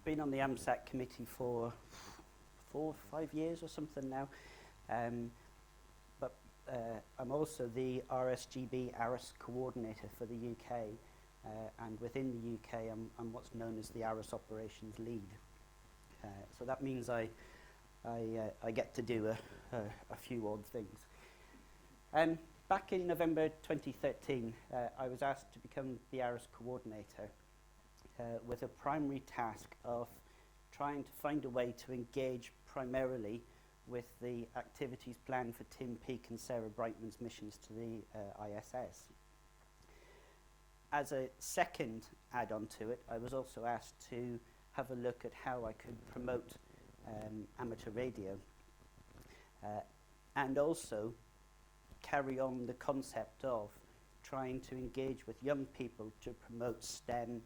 been on the AMSAT committee for 4 or 5 years or something now, but I'm also the RSGB ARISS coordinator for the UK, and within the UK I'm what's known as the ARISS operations lead. So that means I get to do a few odd things. Back in November 2013, I was asked to become the ARISS coordinator with a primary task of trying to find a way to engage primarily with the activities planned for Tim Peake and Sarah Brightman's missions to the ISS. As a second add-on to it, I was also asked to have a look at how I could promote amateur radio and also carry on the concept of trying to engage with young people to promote STEM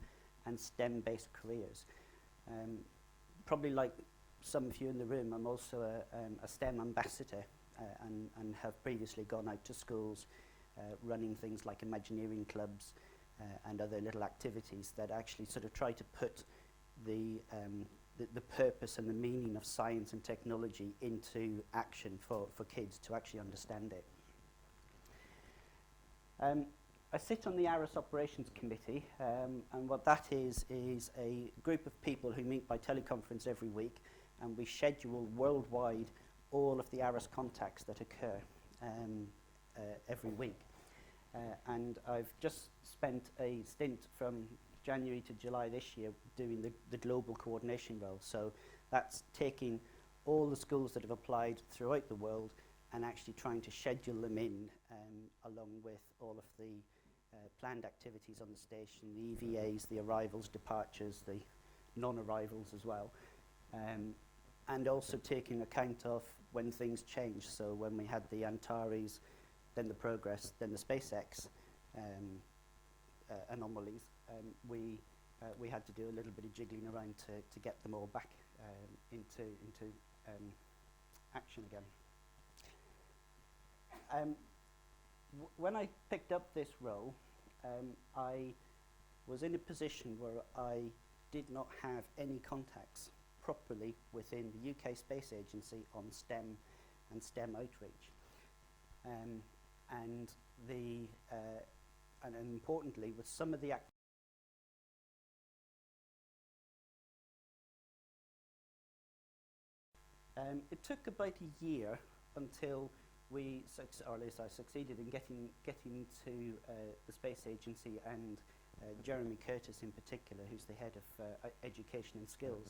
and STEM-based careers. Probably like some of you in the room, I'm also a STEM ambassador and have previously gone out to schools running things like Imagineering clubs and other little activities that actually sort of try to put the purpose and the meaning of science and technology into action for kids to actually understand it. I sit on the ARISS Operations Committee, and what that is a group of people who meet by teleconference every week, and we schedule worldwide all of the ARISS contacts that occur every week. And I've just spent a stint from January to July this year doing the global coordination role. So that's taking all the schools that have applied throughout the world and actually trying to schedule them in along with all of the planned activities on the station, the EVAs, the arrivals, departures, the non-arrivals as well, and also taking account of when things change. So when we had the Antares, then the Progress, then the SpaceX anomalies, we had to do a little bit of jiggling around to get them all back into action again. When I picked up this role, I was in a position where I did not have any contacts properly within the UK Space Agency on STEM and STEM outreach. And importantly, with some of the it took about a year until we, or at least I succeeded in getting to the Space Agency and Jeremy Curtis in particular, who's the head of education and skills.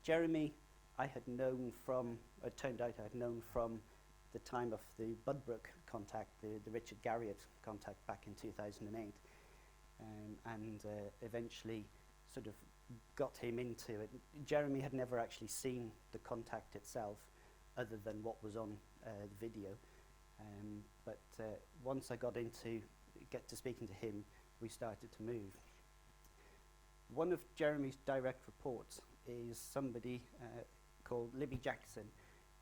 Jeremy, I had known from, it turned out I had known from the time of the Budbrook contact, the Richard Garriott contact back in 2008, and eventually sort of got him into it. Jeremy had never actually seen the contact itself other than what was on the video, but once I got to speaking to him, we started to move. One of Jeremy's direct reports is somebody called Libby Jackson,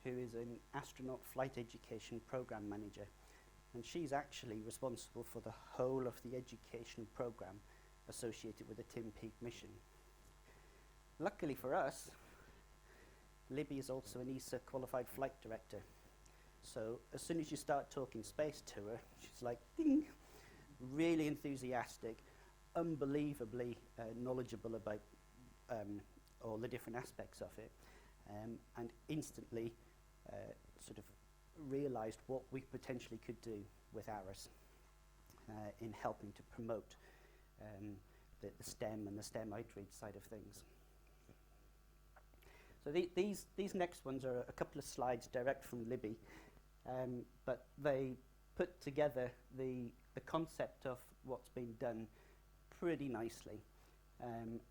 who is an astronaut flight education program manager, and she's actually responsible for the whole of the education program associated with the Tim Peake mission. Luckily for us, Libby is also an ESA qualified flight director. So as soon as you start talking space to her, she's like, ding, really enthusiastic, unbelievably knowledgeable about all the different aspects of it, and instantly sort of realized what we potentially could do with ARISS in helping to promote the STEM and the STEM outreach side of things. So these next ones are a couple of slides direct from Libby, but they put together the concept of what's been done pretty nicely.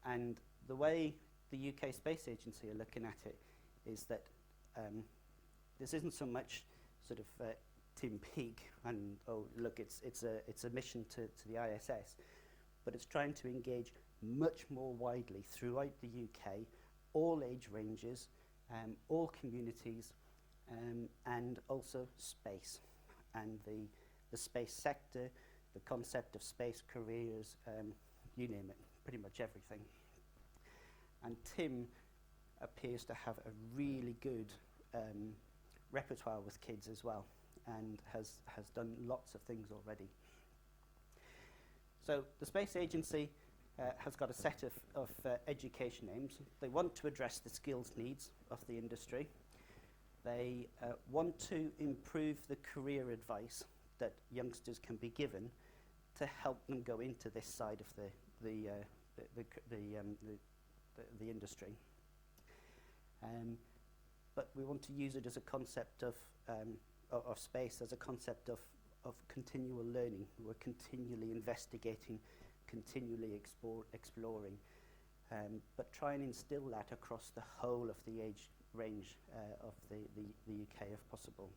And the way the UK Space Agency are looking at it is that this isn't so much sort of Tim Peake and, oh, look, it's a mission to the ISS, but it's trying to engage much more widely throughout the UK, all age ranges, all communities, and also space, and the space sector, the concept of space careers, you name it, pretty much everything. And Tim appears to have a really good repertoire with kids as well, and has done lots of things already. So the Space Agency has got a set of education aims. They want to address the skills needs of the industry. They want to improve the career advice that youngsters can be given to help them go into this side of the industry. But we want to use it as a concept of space, as a concept of continual learning. We're continually investigating, continually exploring, but try and instill that across the whole of the age range of the UK if possible.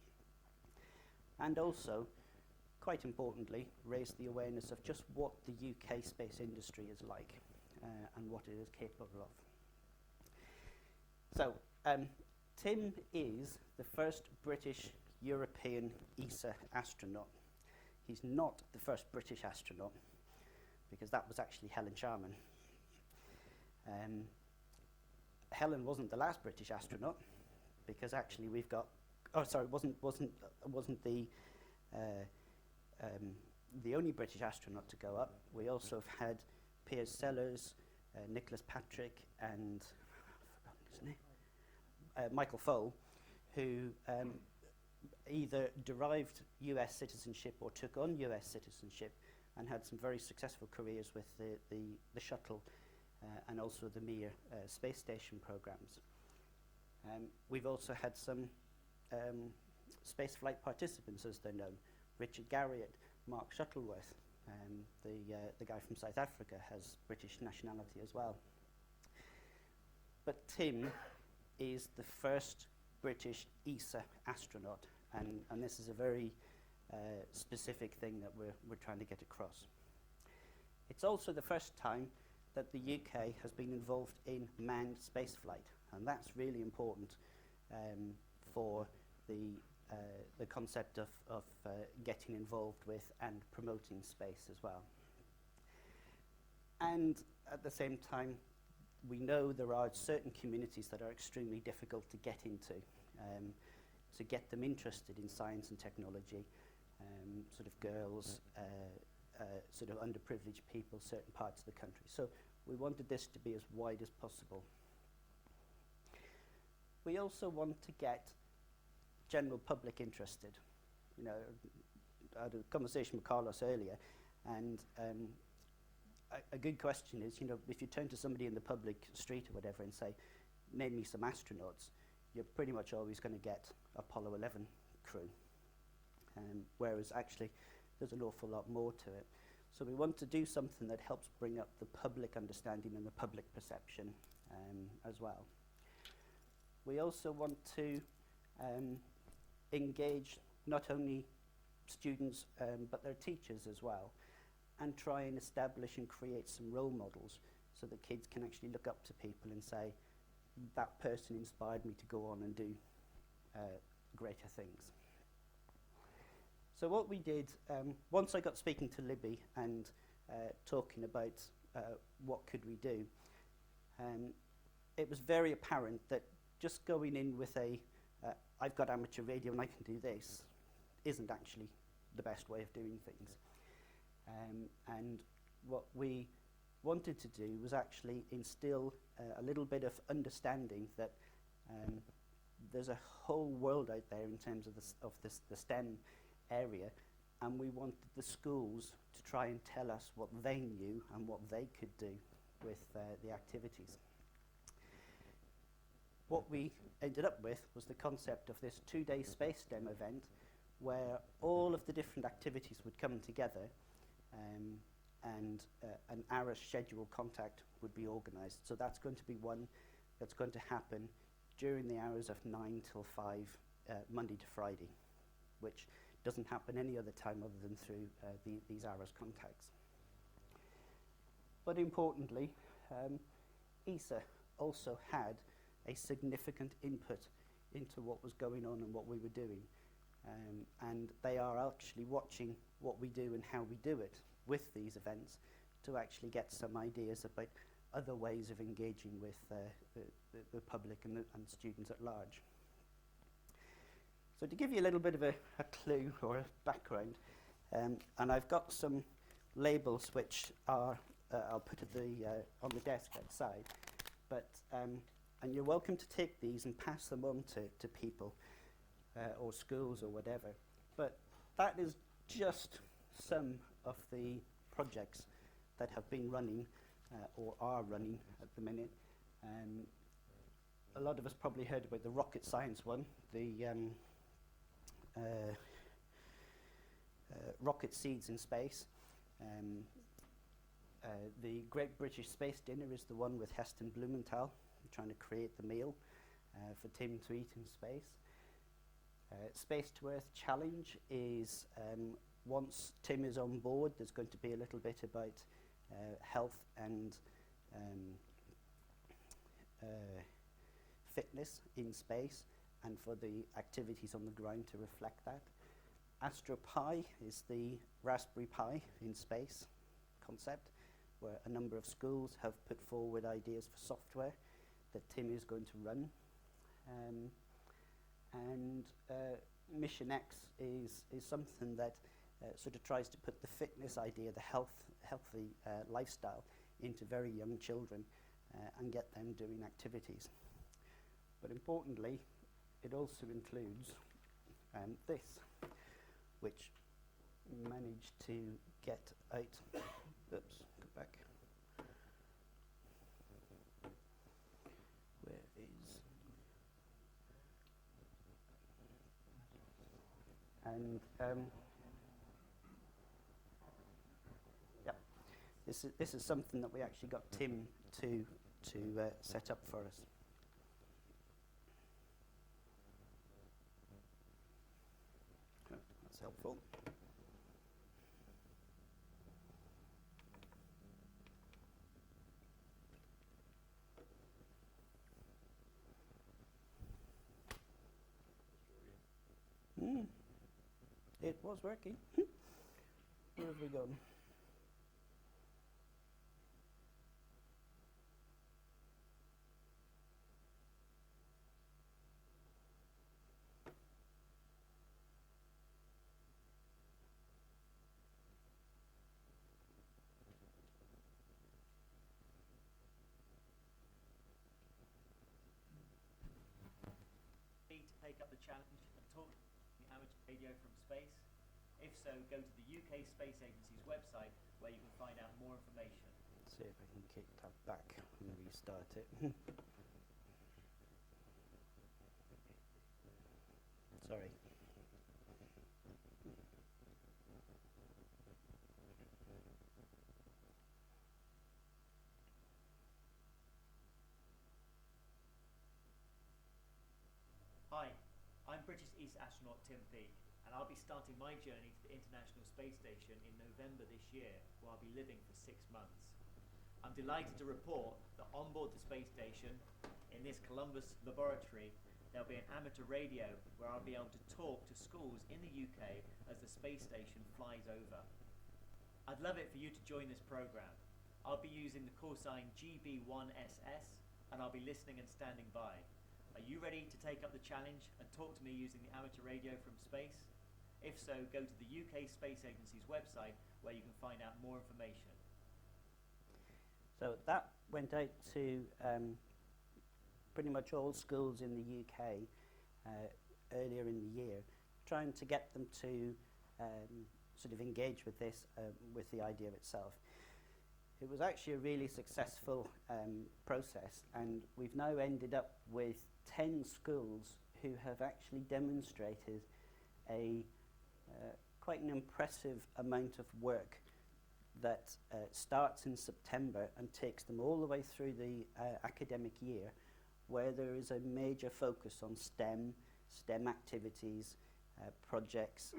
And also, quite importantly, raise the awareness of just what the UK space industry is like and what it is capable of. So, Tim is the first British European ESA astronaut. He's not the first British astronaut, because that was actually Helen Sharman. Helen wasn't the last British astronaut, because actually we've got, wasn't the only British astronaut to go up. We also have had Piers Sellers, Nicholas Patrick, and I've forgotten his name, Michael Foale, who either derived US citizenship or took on US citizenship and had some very successful careers with the shuttle and also the Mir space station programs. We've also had some space flight participants, as they're known. Richard Garriott, Mark Shuttleworth, the guy from South Africa, has British nationality as well. But Tim is the first British ESA astronaut, and this is a very specific thing that we're trying to get across. It's also the first time that the UK has been involved in manned spaceflight, and that's really important for the concept of getting involved with and promoting space as well. And at the same time, we know there are certain communities that are extremely difficult to get into, to get them interested in science and technology, sort of girls, sort of underprivileged people, certain parts of the country. So we wanted this to be as wide as possible. We also want to get general public interested. You know, I had a conversation with Carlos earlier, and a good question is, you know, if you turn to somebody in the public street or whatever and say, name me some astronauts, you're pretty much always going to get Apollo 11 crew. Whereas actually, there's an awful lot more to it. So we want to do something that helps bring up the public understanding and the public perception as well. We also want to engage not only students but their teachers as well, and try and establish and create some role models so that kids can actually look up to people and say, that person inspired me to go on and do greater things. So what we did, once I got speaking to Libby and talking about what could we do, it was very apparent that just going in with I've got amateur radio and I can do this, isn't actually the best way of doing things. And what we wanted to do was actually instill a little bit of understanding that there's a whole world out there in terms of the STEM area, and we wanted the schools to try and tell us what they knew and what they could do with the activities. What we ended up with was the concept of this 2-day space STEM event where all of the different activities would come together, and an ARISS scheduled contact would be organised. So that's going to be one that's going to happen during the hours of 9 till 5, Monday to Friday, which doesn't happen any other time other than through these ARISS contacts. But importantly, ESA also had a significant input into what was going on and what we were doing. And they are actually watching what we do and how we do it with these events to actually get some ideas about other ways of engaging with the public and students at large. So to give you a little bit of a clue or a background, and I've got some labels which are, I'll put at on the desk outside, but, and you're welcome to take these and pass them on to people or schools or whatever. But that is just some of the projects that have been running or are running at the minute. A lot of us probably heard about the rocket science one, the rocket seeds in space. The Great British Space Dinner is the one with Heston Blumenthal, trying to create the meal for Tim to eat in space. Space to Earth Challenge is, once Tim is on board, there's going to be a little bit about health and fitness in space, and for the activities on the ground to reflect that. AstroPi is the Raspberry Pi in space concept, where a number of schools have put forward ideas for software that Tim is going to run. Mission X is something that sort of tries to put the fitness idea, the healthy lifestyle into very young children and get them doing activities. But importantly, it also includes this, which managed to get out. Oops, go back. Where is? And yeah, this is something that we actually got Tim to set up for us. That's helpful. It was working. Where have we gone? To take up the challenge and talk to the amateur radio from space? If so, go to the UK Space Agency's website where you can find out more information. Let's see if I can kick that back and restart it. Sorry. Hi, I'm British East astronaut Tim Peake, and I'll be starting my journey to the International Space Station in November this year, where I'll be living for 6 months. I'm delighted to report that on board the space station, in this Columbus laboratory, there'll be an amateur radio where I'll be able to talk to schools in the UK as the space station flies over. I'd love it for you to join this program. I'll be using the call sign GB1SS, and I'll be listening and standing by. Are you ready to take up the challenge and talk to me using the amateur radio from space? If so, go to the UK Space Agency's website where you can find out more information. So that went out to pretty much all schools in the UK earlier in the year, trying to get them to sort of engage with this, with the idea itself. It was actually a really successful process, and we've now ended up with 10 schools who have actually demonstrated a quite an impressive amount of work that starts in September and takes them all the way through the academic year, where there is a major focus on STEM activities, projects,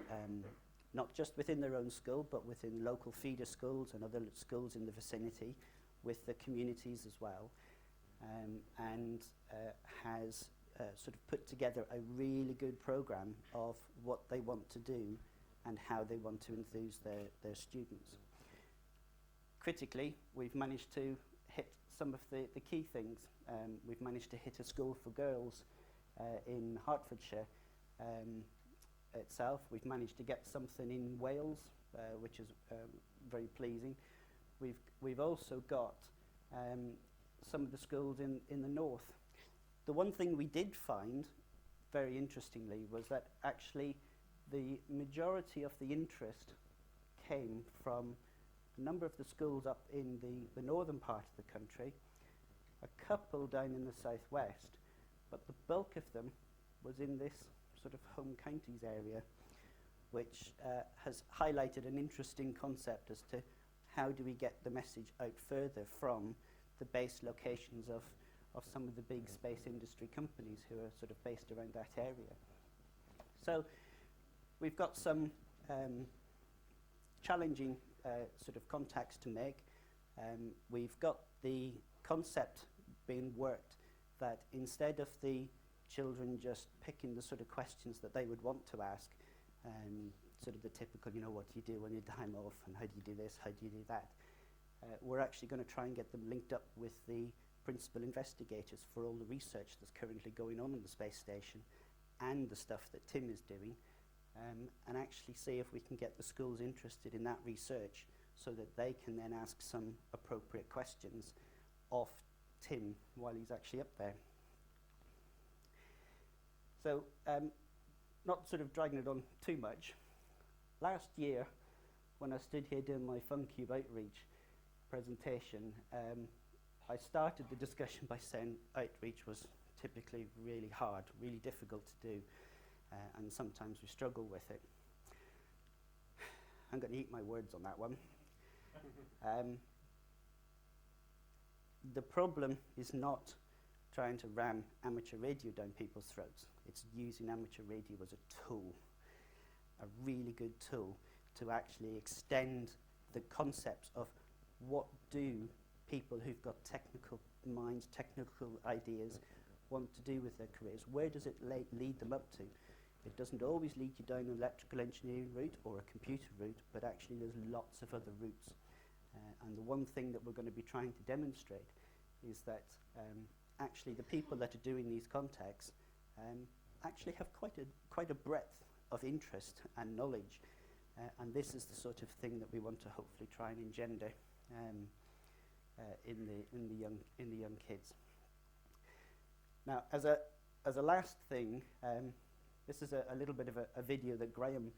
not just within their own school, but within local feeder schools and other schools in the vicinity, with the communities as well, and has sort of put together a really good program of what they want to do and how they want to enthuse their students. critically, we've managed to hit some of the key things. We've managed to hit a school for girls in Hertfordshire itself. We've managed to get something in Wales, which is very pleasing. We've also got some of the schools in the north. The one thing we did find, very interestingly, was that actually the majority of the interest came from a number of the schools up in the northern part of the country, a couple down in the southwest, but the bulk of them was in this sort of home counties area, which has highlighted an interesting concept as to how do we get the message out further from the base locations of some of the big space industry companies who are sort of based around that area. So we've got some challenging sort of contacts to make. We've got the concept being worked that instead of the children just picking the sort of questions that they would want to ask, sort of the typical, you know, what do you do when you time off, and how do you do this, how do you do that, we're actually going to try and get them linked up with the principal investigators for all the research that's currently going on in the space station and the stuff that Tim is doing, and actually see if we can get the schools interested in that research so that they can then ask some appropriate questions of Tim while he's actually up there. So, not sort of dragging it on too much, last year when I stood here doing my FunCube outreach presentation, I started the discussion by saying outreach was typically really hard, really difficult to do, and sometimes we struggle with it. I'm going to eat my words on that one. The problem is not trying to ram amateur radio down people's throats. It's using amateur radio as a tool, a really good tool to actually extend the concepts of what do people who've got technical minds, technical ideas want to do with their careers. Where does it lead them up to? It doesn't always lead you down an electrical engineering route or a computer route, but actually there's lots of other routes. And the one thing that we're going to be trying to demonstrate is that actually the people that are doing these contacts actually have quite a breadth of interest and knowledge, and this is the sort of thing that we want to hopefully try and engender in the young kids. Now, as a last thing, this is a little bit of a video that Graham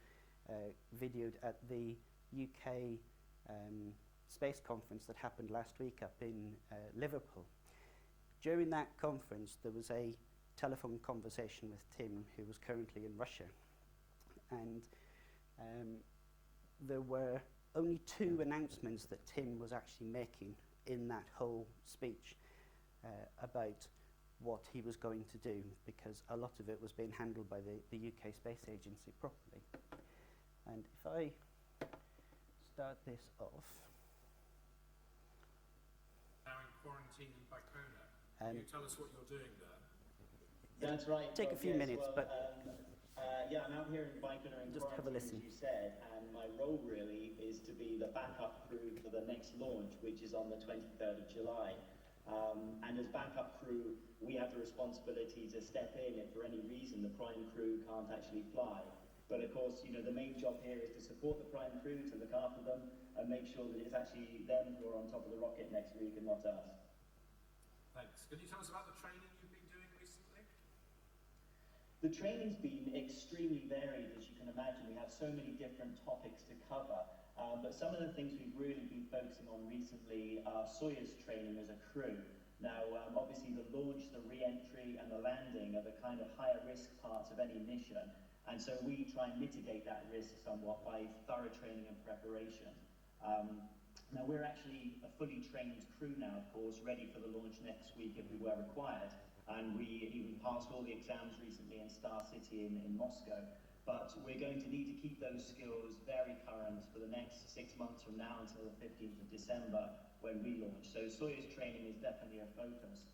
videoed at the UK space conference that happened last week up in Liverpool. During that conference, there was a telephone conversation with Tim, who was currently in Russia, and there were only 2 announcements that Tim was actually making in that whole speech about what he was going to do, because a lot of it was being handled by the UK Space Agency properly. And if I start this off. Now in quarantine in Bacona. Can you tell us what you're doing there? That's right. Take a few minutes, but yeah, I'm out here in Bacona in just have a listen. as you said, and my role really is to be the backup crew for the next launch, which is on the 23rd of July. And as backup crew, we have the responsibility to step in if for any reason the prime crew can't actually fly. But of course, you know, the main job here is to support the prime crew, to look after them, and make sure that it's actually them who are on top of the rocket next week and not us. Thanks. Can you tell us about the training you've been doing recently? The training's been extremely varied, as you can imagine. We have so many different topics to cover. But some of the things we've really been focusing on recently are Soyuz training as a crew. Now, obviously the launch, the re-entry and the landing are the kind of higher risk parts of any mission. And so we try and mitigate that risk somewhat by thorough training and preparation. Now we're actually a fully trained crew now, of course, ready for the launch next week if we were required. And we even passed all the exams recently in Star City in Moscow. But we're going to need to keep those skills very current for the next 6 months from now until the 15th of December when we launch. So Soyuz training is definitely a focus.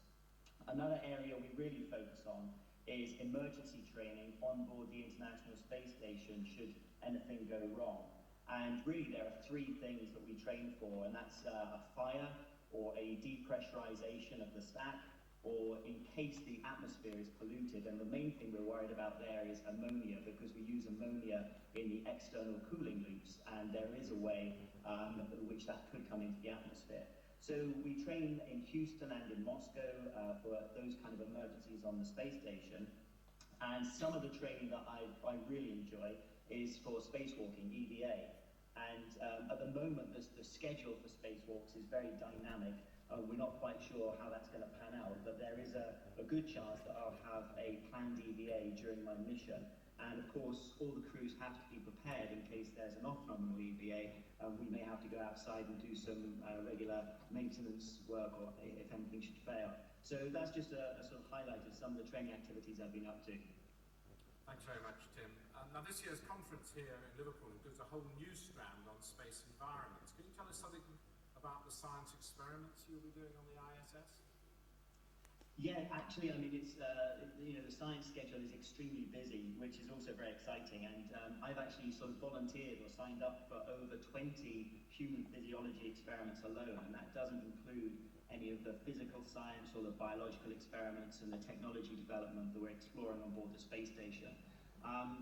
Another area we really focus on is emergency training on board the International Space Station should anything go wrong. And really there are three things that we train for, and that's a fire, or a depressurization of the stack, or in case the atmosphere is polluted. And the main thing we're worried about there is ammonia, because we use ammonia in the external cooling loops, and there is a way which that could come into the atmosphere. So we train in Houston and in Moscow for those kind of emergencies on the space station. And some of the training that I really enjoy is for spacewalking, EVA. And at the moment, the schedule for spacewalks is very dynamic. We're not quite sure how that's going to pan out, but there is a good chance that I'll have a planned EVA during my mission. And of course, all the crews have to be prepared in case there's an off-nominal EVA. We may have to go outside and do some regular maintenance work, or if anything should fail. So that's just a sort of highlight of some of the training activities I've been up to. Thanks very much, Tim. Now, this year's conference here in Liverpool includes a whole new strand on space environments. Can you tell us something about the science experiments you'll be doing on the ISS? Yeah, actually, I mean, it's the science schedule is extremely busy, which is also very exciting. And I've actually sort of volunteered or signed up for over 20 human physiology experiments alone, and that doesn't include any of the physical science or the biological experiments and the technology development that we're exploring on board the space station.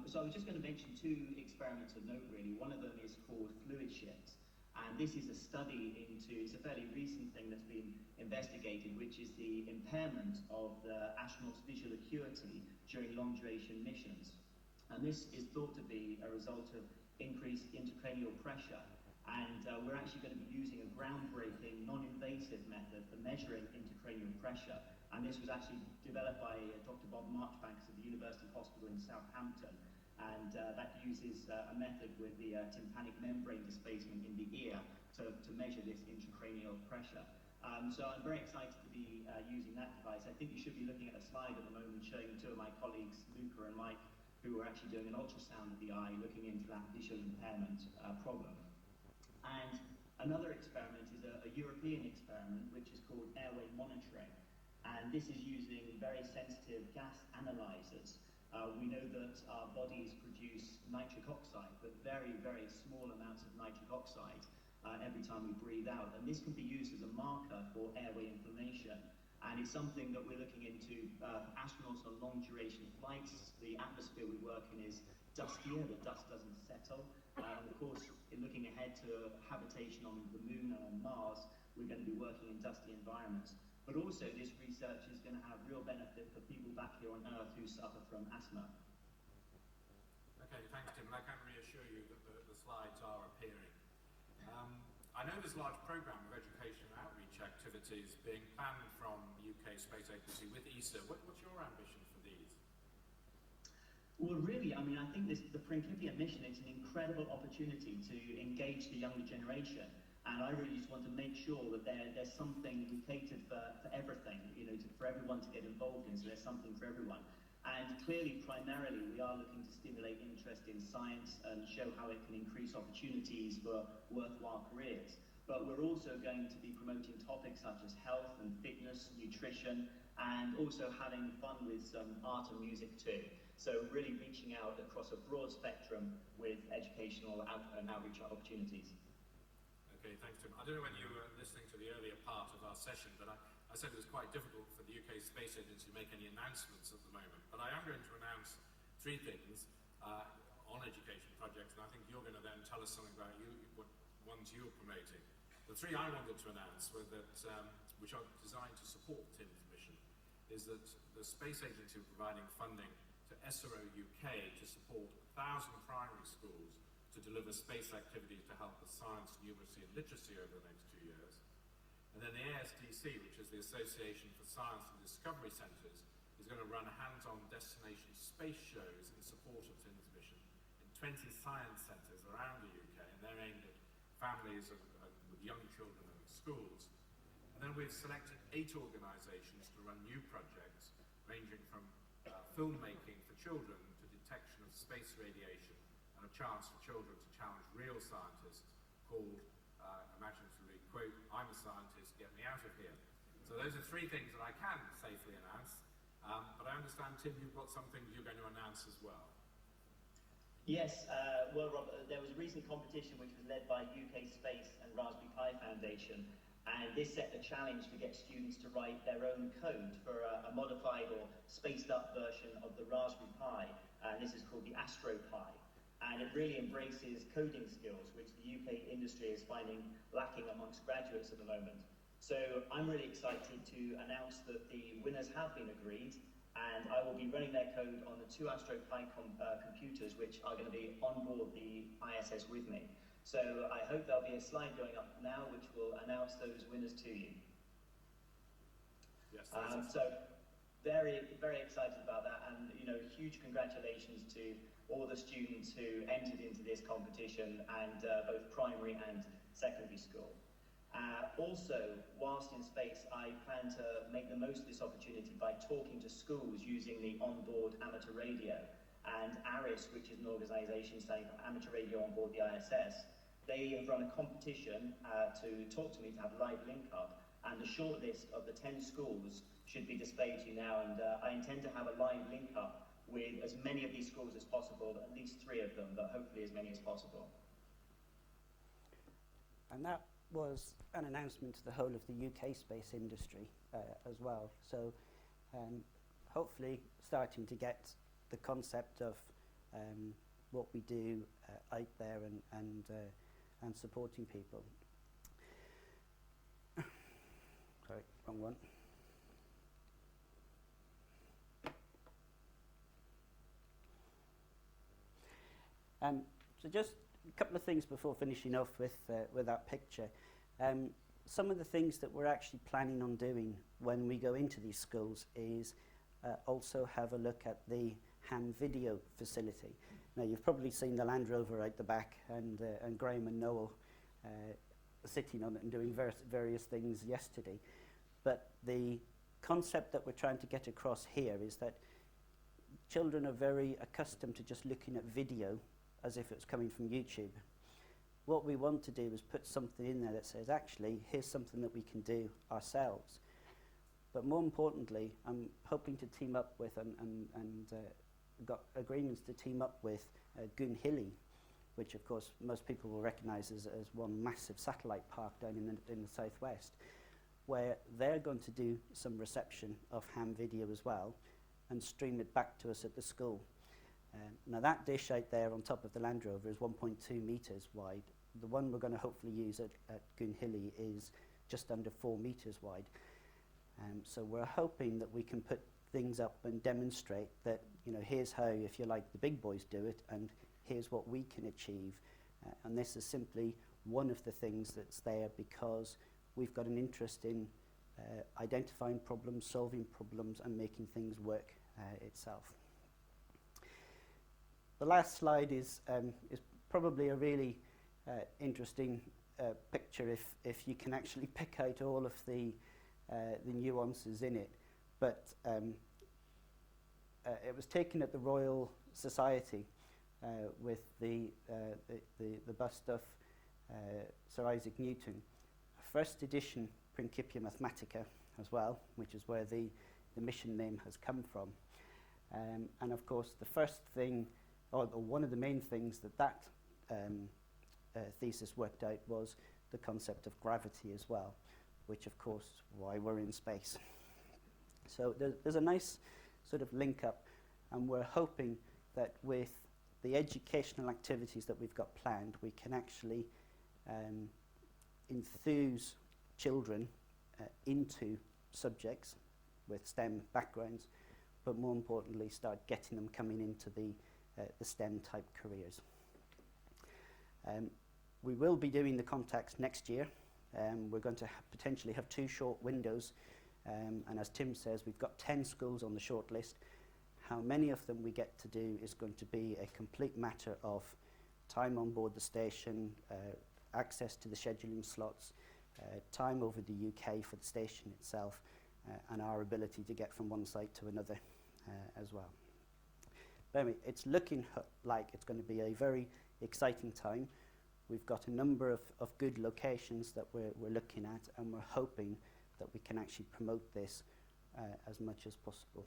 So I was just going to mention two experiments of note, really. One of them is called fluid shifts. And this is a study into, it's a fairly recent thing that's been investigated, which is the impairment of the astronaut's visual acuity during long-duration missions. And this is thought to be a result of increased intracranial pressure. And we're actually going to be using a groundbreaking, non-invasive method for measuring intracranial pressure. And this was actually developed by Dr. Bob Marchbanks of the University Hospital in Southampton. And that uses a method with the tympanic membrane displacement in the ear to measure this intracranial pressure. So I'm very excited to be using that device. I think you should be looking at a slide at the moment showing two of my colleagues, Luca and Mike, who are actually doing an ultrasound of the eye, looking into that visual impairment problem. And another experiment is a European experiment, which is called airway monitoring. And this is using very sensitive gas analyzers. We know that our bodies produce nitric oxide, but very, very small amounts of nitric oxide every time we breathe out. And this can be used as a marker for airway inflammation. And it's something that we're looking into astronauts on long-duration flights. The atmosphere we work in is dustier, the dust doesn't settle. Of course, in looking ahead to habitation on the Moon and on Mars, we're going to be working in dusty environments. But also, this research is going to have real benefit for people back here on Earth who suffer from asthma. Okay, thanks, Tim. And I can reassure you that the slides are appearing. I know there's a large programme of education and outreach activities being planned from the UK Space Agency with ESA. What's your ambition for these? Well, really, I mean, I think the Principia mission is an incredible opportunity to engage the younger generation. And I really just want to make sure that there's something we catered for everything, for everyone to get involved in, so there's something for everyone. And clearly, primarily, we are looking to stimulate interest in science and show how it can increase opportunities for worthwhile careers. But we're also going to be promoting topics such as health and fitness, nutrition, and also having fun with some art and music too. So really reaching out across a broad spectrum with educational and outreach opportunities. Okay, thanks, Tim. I don't know whether you were listening to the earlier part of our session, but I said it was quite difficult for the UK Space Agency to make any announcements at the moment. But I am going to announce three things on education projects, and I think you're going to then tell us something about what ones you're promoting. The three I wanted to announce were that, which are designed to support Tim's mission, is that the Space Agency are providing funding to SRO-UK to support 1,000 primary schools to deliver space activities to help with science, numeracy and literacy over the next 2 years. And then the ASDC, which is the Association for Science and Discovery Centres, is going to run hands-on destination space shows in support of Tim's mission in 20 science centres around the UK, and they're aimed at families with young children and schools. And then we've selected 8 organisations to run new projects, ranging from filmmaking for children to detection of space radiation, and a chance for children to challenge real scientists called, imaginatively, quote, "I'm a scientist, get me out of here." So those are three things that I can safely announce, but I understand, Tim, you've got something you're going to announce as well. Yes, well, Rob, there was a recent competition which was led by UK Space and Raspberry Pi Foundation, and this set the challenge to get students to write their own code for a modified or spaced-up version of the Raspberry Pi, and this is called the AstroPi. And it really embraces coding skills, which the UK industry is finding lacking amongst graduates at the moment. So I'm really excited to announce that the winners have been agreed, and I will be running their code on the two AstroPi computers, which are going to be on board the ISS with me. So I hope there'll be a slide going up now, which will announce those winners to you. Yes. So very, very excited about that, and huge congratulations to all the students who entered into this competition, and both primary and secondary school. Also, whilst in space, I plan to make the most of this opportunity by talking to schools using the onboard amateur radio. And ARISS, which is an organisation standing for Amateur Radio on Board the ISS, they have run a competition to talk to me to have live link-up, and the shortlist of the 10 schools should be displayed to you now, and I intend to have a live link-up with as many of these schools as possible, at least 3 of them, but hopefully as many as possible. And that was an announcement to the whole of the UK space industry as well. So hopefully starting to get the concept of what we do out there and supporting people. Sorry, wrong one. So just a couple of things before finishing off with that picture. Some of the things that we're actually planning on doing when we go into these schools is also have a look at the ham video facility. Now, you've probably seen the Land Rover out the back, and Graham and Noel sitting on it and doing various things yesterday. But the concept that we're trying to get across here is that children are very accustomed to just looking at video as if it was coming from YouTube. What we want to do is put something in there that says, actually, here's something that we can do ourselves. But more importantly, I'm hoping to team up with and got agreements to team up with Goonhilly, which of course most people will recognise as one massive satellite park down in the southwest, where they're going to do some reception of ham video as well and stream it back to us at the school. Now that dish out there on top of the Land Rover is 1.2 metres wide. The one we're going to hopefully use at Goonhilly is just under 4 metres wide. So we're hoping that we can put things up and demonstrate that, here's how, if you like, the big boys do it, and here's what we can achieve. And this is simply one of the things that's there because we've got an interest in identifying problems, solving problems, and making things work itself. The last slide is probably a really interesting picture if you can actually pick out all of the nuances in it. But it was taken at the Royal Society with the bust of Sir Isaac Newton. First edition Principia Mathematica as well, which is where the mission name has come from. And of course, the first thing, or one of the main things that thesis worked out was the concept of gravity as well, which of course is why we're in space. So there's a nice sort of link up, and we're hoping that with the educational activities that we've got planned, we can actually enthuse children into subjects with STEM backgrounds, but more importantly start getting them coming into the STEM type careers. We will be doing the contacts next year. We're going to potentially have 2 short windows, and as Tim says, we've got 10 schools on the short list. How many of them we get to do is going to be a complete matter of time on board the station, access to the scheduling slots, time over the UK for the station itself, and our ability to get from one site to another as well. But anyway, it's looking like it's going to be a very exciting time. We've got a number of good locations that we're looking at, and we're hoping that we can actually promote this as much as possible.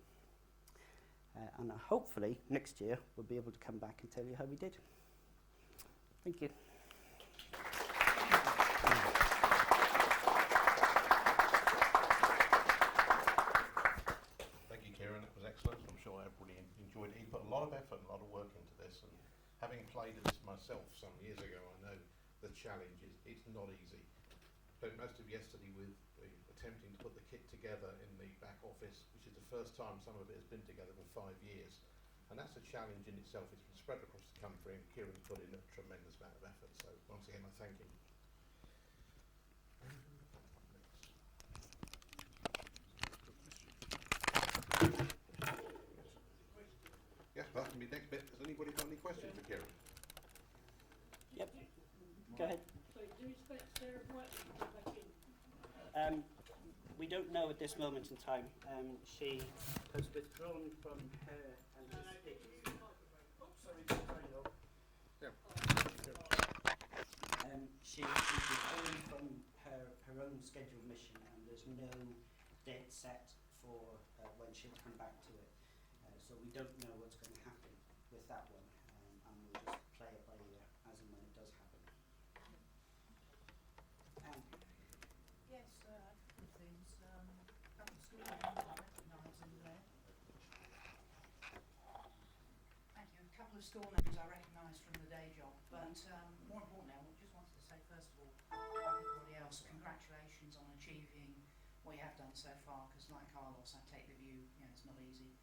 And hopefully next year we'll be able to come back and tell you how we did. Thank you. Thank you, Ciaran. That was excellent. I'm sure everybody enjoyed it. He put a lot of effort and a lot of work into this, and having played this myself some years ago, I know the challenge is it's not easy. Spent most of yesterday with attempting to put the kit together in the back office, which is the first time some of it has been together for 5 years, and that's a challenge in itself. It's been spread across the country, and Ciaran's put in a tremendous amount of effort. So once again, I thank him. Yes, well, that can be the next bit. Has anybody got any questions for Ciaran? Yep. Go ahead. So do you expect Sarah Bright to come back in? We don't know at this moment in time. She has withdrawn from her anticipation. She's withdrawn from her own scheduled mission, and there's no date set for when she'll come back to it. So we don't know what's going to happen with that one, and we'll just play it by ear as and when it does happen. Yes, a couple of things. A couple of school names I recognise in there. Thank you. A couple of school names I recognise from the day job, but more importantly, I just wanted to say first of all, like everybody else, congratulations on achieving what you have done so far. Because like Carlos, I take the view, it's not easy.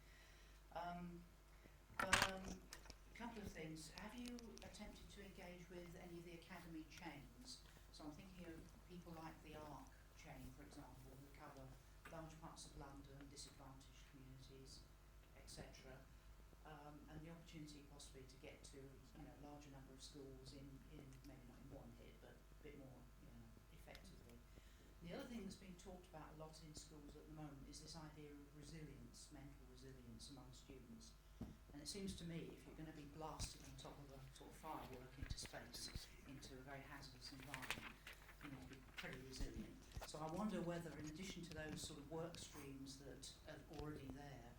Couple of things. Have you attempted to engage with any of the academy chains? So I'm thinking of people like the ARC chain, for example, who cover large parts of London, disadvantaged communities, etc. And the opportunity possibly to get to a larger number of schools in maybe not in one hit, but a bit more effectively. The other thing that's being talked about a lot in schools at the moment is this idea of resilience, mental resilience among students. And it seems to me if you're going to be blasted on top of a sort of firework into space, into a very hazardous environment, you need to be pretty resilient. So I wonder whether in addition to those sort of work streams that are already there,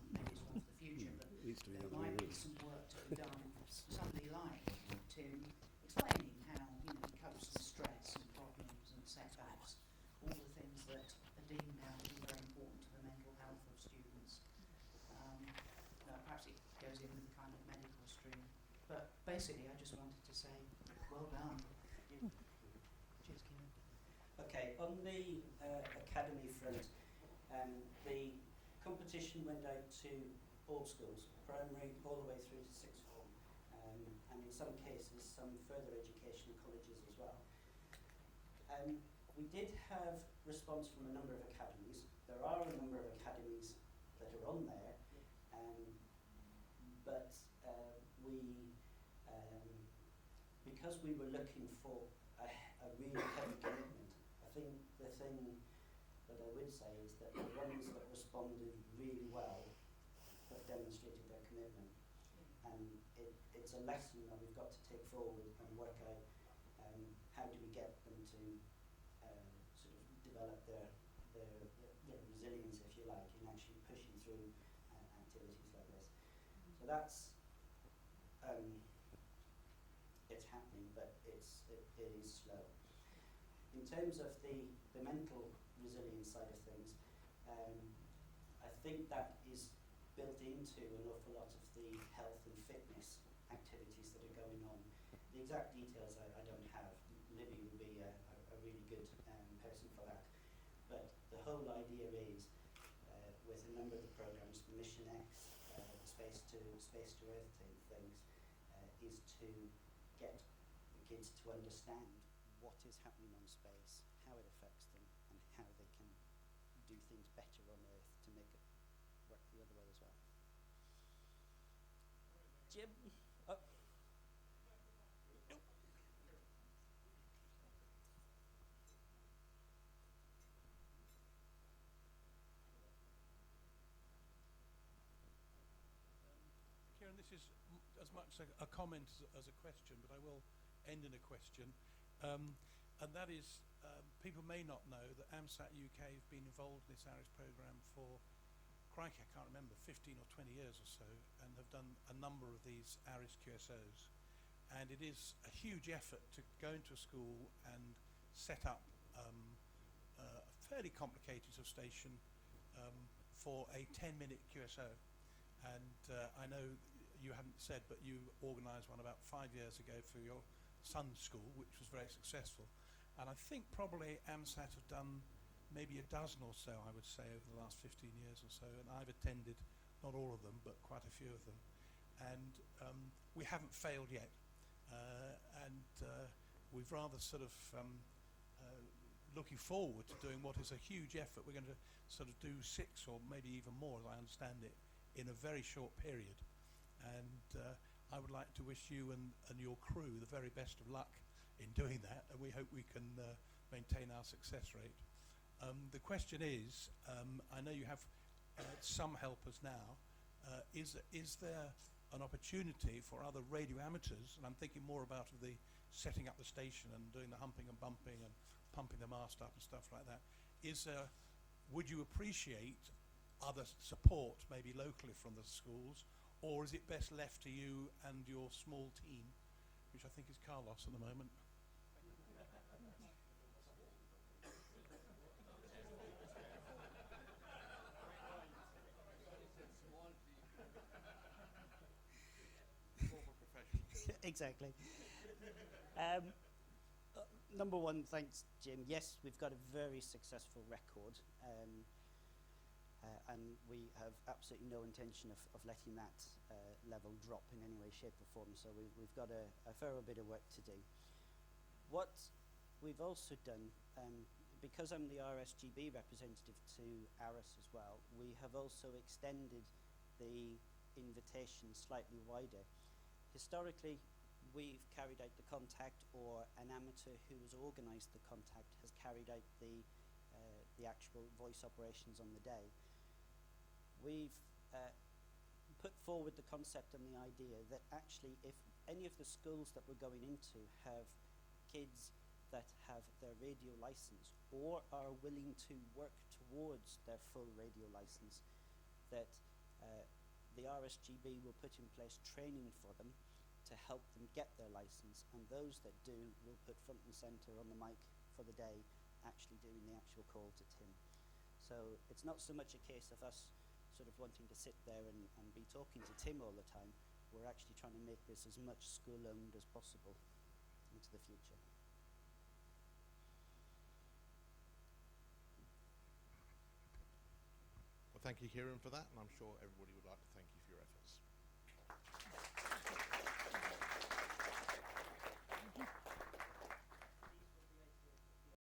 maybe it's one for the future, but there might be some work to be done for somebody like Tim, explaining how he copes with stress and problems and setbacks, all the things that are deemed now to be very important to the mental health of students. Perhaps it goes in with the kind of medical stream. But basically, I just wanted to say, well done. Cheers, Ciaran. Okay, on the academy front, the competition went out to all schools, primary all the way through to sixth form, and in some cases some further education colleges as well. We did have response from a number of academies. There are a number of academies that are on there, but because we were looking for a really heavy commitment, I think the thing that I would say is that the ones that responded really well have demonstrated their commitment, and it's a lesson that we've got to take forward and work out how do we get them to sort of develop their resilience, if you like, in actually pushing through activities like this. So that's it's happening, but it is slow. In terms of the mental resilience side of things, I think that is built into an awful lot of the health and fitness activities that are going on. The exact details I don't have. Libby would be a really good person for that. But the whole idea is, with a number of the programs, the Mission X, Space to Earth things, is to get the kids to understand what is happening on space, how it affects them, and how they can do things better on Earth to make it work the other way as well. Jim? Oh. Nope. Ciaran, this is as much a comment as a question, but I will end in a question. And that is, people may not know that AMSAT-UK have been involved in this ARISS programme for crikey, I can't remember, 15 or 20 years or so, and have done a number of these ARISS QSOs. And it is a huge effort to go into a school and set up a fairly complicated substation for a 10-minute QSO. And I know you haven't said, but you organised one about 5 years ago for your son's school, which was very successful. And I think probably AMSAT have done maybe a dozen or so, I would say, over the last 15 years or so. And I've attended, not all of them, but quite a few of them. And we haven't failed yet. We've rather sort of looking forward to doing what is a huge effort. We're going to sort of do 6 or maybe even more, as I understand it, in a very short period. And I would like to wish you and your crew the very best of luck in doing that, and we hope we can maintain our success rate. The question is, I know you have some helpers now. Is there an opportunity for other radio amateurs, and I'm thinking more about the setting up the station and doing the humping and bumping and pumping the mast up and stuff like that. Would you appreciate other support, maybe locally from the schools, or is it best left to you and your small team, which I think is Carlos at the moment? Exactly. Number one, thanks, Jim. Yes, we've got a very successful record, and we have absolutely no intention of letting that level drop in any way, shape or form. So we've got a fair bit of work to do. What we've also done, because I'm the RSGB representative to ARISS as well, we have also extended the invitation slightly wider. Historically, we've carried out the contact, or an amateur who has organised the contact has carried out the actual voice operations on the day. We've put forward the concept and the idea that actually if any of the schools that we're going into have kids that have their radio licence or are willing to work towards their full radio licence, that the RSGB will put in place training for them to help them get their licence, and those that do will put front and centre on the mic for the day, actually doing the actual call to Tim. So it's not so much a case of us sort of wanting to sit there and be talking to Tim all the time. We're actually trying to make this as much school-owned as possible into the future. Well, thank you, Ciaran, for that, and I'm sure everybody would like to thank you for your efforts.